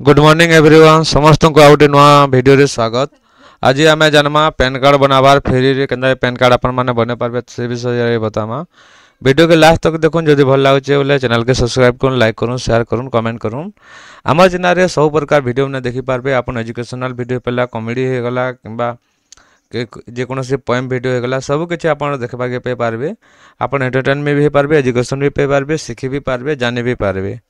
Good morning everyone समस्त को आउटे नुआ वीडियो रे स्वागत। आज आम जानमा पैन कार्ड बनाबार फेरी रे केंदा पैन कार्ड अपन माने बने पारबे से विषय रे बतामा। वीडियो के लास्ट तक देखुन जदि भल लागुचे बोले चैनल के सब्सक्राइब करूँ, लाइक करूँ, शेयर करूँ, कमेंट करूँ। आम चैनल रे सब प्रकार वीडियो ने देखि पारबे। अपन एजुकेशनल वीडियो पहला कॉमेडी हो गला किंबा जेकोसी पोएम वीडियो हो गला सब किछि अपन देखबा के पे पारबे। अपन एंटरटेनमेंट भी पारबे, एजुकेशन भी पे पारबे, सीखि भी पारबे, जानि भी पारबे।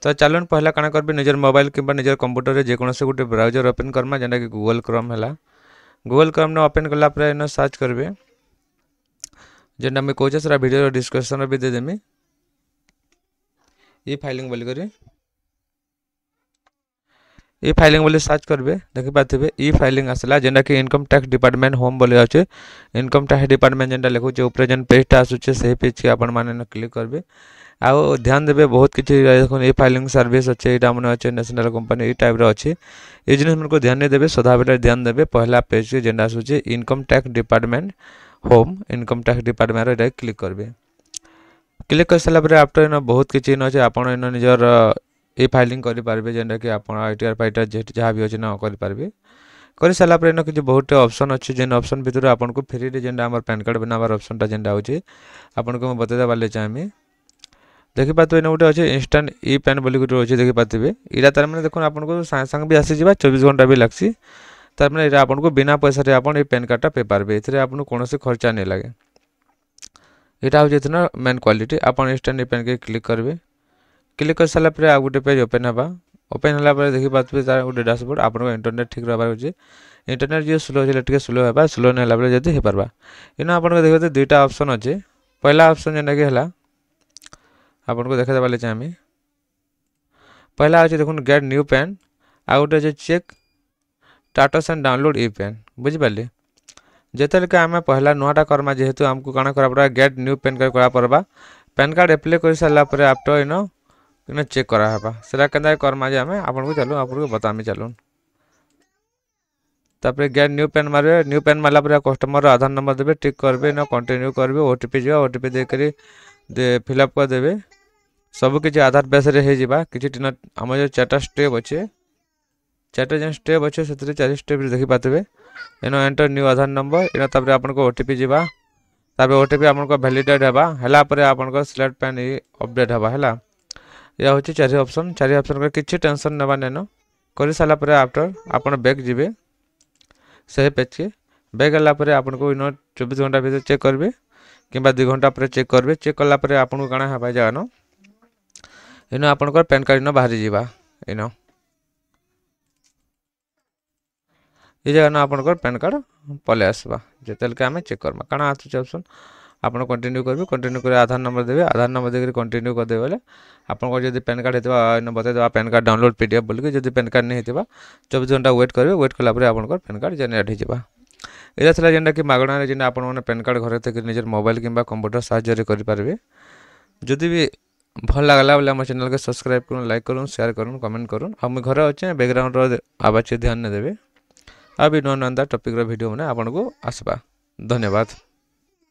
तो चलन पहला काना करबे निजर मोबाइल किंबा निजर कंप्यूटर रे जेकोसी गोटे ब्राउजर ओपन करमा जेना कि गूगल क्रोम हैला। गूगल क्रोम ने ओपन कला पर इन सर्च करबे जेना मैं कहूचे सारा वीडियो डिस्क्रिप्शन भी दे देमी। ई फाइलिंग बोली करी ई फाइलिंग बोली सर्च करबे देखि पाथिबे ई फाइलिंग आसला जेना कि इनकम टैक्स डिपार्टमेंट होम बोली आछे। इनकम टैक्स डिपार्टमेंट जेंटा लिखुचे ऊपर जेन पेजटा आसुचे से पेज के आपण माने क्लिक करबे। आउ ध्यान देबे बहुत किछि देखुन ई फाइलिंग सर्विस अच्छे एटा मन अच्छे नेशनल कंपनी ई टाइप रो अच्छे। ए जिनिस मन को ध्यान नहीं देबे, सदा बेले ध्यान देबे। पहला पेज के जेंटा आसुचे income tax department home, income tax department रे क्लिक करबे। क्लिक कर साला पर आफ्टर इन बहुत किछि न अच्छे आपण इन निजर ई फाइलिंग करि पारबे जेंटा कि आपण आईटीआर फाइटर जहाँ भी अच्छे न करि पारबे। कर सारा पर इन किछि बहुत ऑप्शन अच्छे जेन ऑप्शन भीतर आपन को फ्री रे जेंटा हमर पैन कार्ड बनाबार ऑप्शनटा जेंटा होचे आपन को बतेदा बाले चाहमी। देखि पाते इन गोटे अच्छे इंस्टांट ई पेन बोली गोटे अच्छे देखि पाते इरा तार मैंने देखो आपन को सागे सागे भी आसी जावा 24 घंटा भी लागसी। तार मैंने इरा आपन को बिना पैसा रे आपन ई पेन कार्डटा पे पारबे। एथरे आपन को कोनोसी खर्चा नहीं लागे। एटा हो जेतना मेन क्वालिटी। आपन इंस्टांट ई पेन के क्लिक करबे। क्लिक कर साला पर आ गोटे पेज ओपन हबा। ओपन हला पर देखि पाते तार गोटे डैशबोर्ड आपन को इंटरनेट ठीक रहबार होचे। इंटरनेट जे स्लो होले टिके स्लो हेबा, स्लो ने हला पर जदी हे परबा। इना आपन को देखबे दुईटा ऑप्शन अछि। पहला ऑप्शन जेना कि हला आपन को देखा देबाले चाहमी। पहला अच्छे देखुन गेट न्यू पेन, आ गोटे अच्छे check status and download e PAN. बुझी पाले जेतल के आमे पहला नुआटा करमा जेहेतु हमको काना करा पड़ा गेट न्यू पेन कार्ड करा परबा। पेन कार्ड अप्लाई कर साला पर आफ्टर इन चेक करा हबा सेला केंदा करमा जे हमें आपन को चलू आपन को बतामी चलून। तापर गेट न्यू पेन मारबे। न्यू पेन मारला पर कस्टमर आधार नंबर देबे, टिक करबे, न कंटिन्यू करबे, ओटीपी जो ओटीपी दे करी दे फिलअप कर देबे। सब किछि आधार बेस रे हे जिबा। किछि टिन हम जो चारटा स्टेप अच्छे, चारटा जेन स्टेप अच्छे से चार स्टेप देखि पातबे। एनो एंटर न्यू आधार नंबर एनो तापर आपन को ओटीपी जिबा। तापर ओटीपी आपन को वैलिडेट हेबा हला पर आपन को सिलेक्ट पेन अपडेट हेबा हला। या होछि चारि ऑप्शन को किछि टेंशन नेबा नेनो करि साला पर आफ्टर आपन बैक जिबे। से पेज के बैक हला पर आपन को इन 24 घंटा भीतर चेक करबे किंबा 2 घंटा पर चेक करबे। चेक करला पर आपन को काना हेबा जानो इन आपन को पैन कार्ड इन बाहरी जीवा। इन ये जगह ना आपन को पैन कार्ड पले आसबा जेतल के हमें चेक करमा काना आछ ऑप्शन आपन कंटिन्यू करबे। कंटिन्यू करे आधार नंबर देबे। आधार नंबर देके कंटिन्यू कर देबे। आपन को जदी पैन कार्ड हेतबा इन बते देबा पैन कार्ड डाउनलोड पीडीएफ बोल के। जदी पैन कार्ड नहीं हेतबा 24 घंटा वेट करबे। वेट कला पर आपन को पैन कार्ड जनरेट हो जाबा। एला थला जेंडा कि मागणा रे जेंडा आपन माने पैन कार्ड घरे तक निजर मोबाइल किंबा कंप्यूटर साहाय्य रे करि पारबे। जदी भी भल लागला बोले हम चैनल के सब्सक्राइब करूँ, लाइक करूँ, शेयर करूँ, कमेंट करूँ। हम घर अच्छे बैकग्राउंड रो आवाज ध्यान ने देबे। अभी नुआ नुआ टॉपिक रो वीडियो माने आपन को आसबा। धन्यवाद।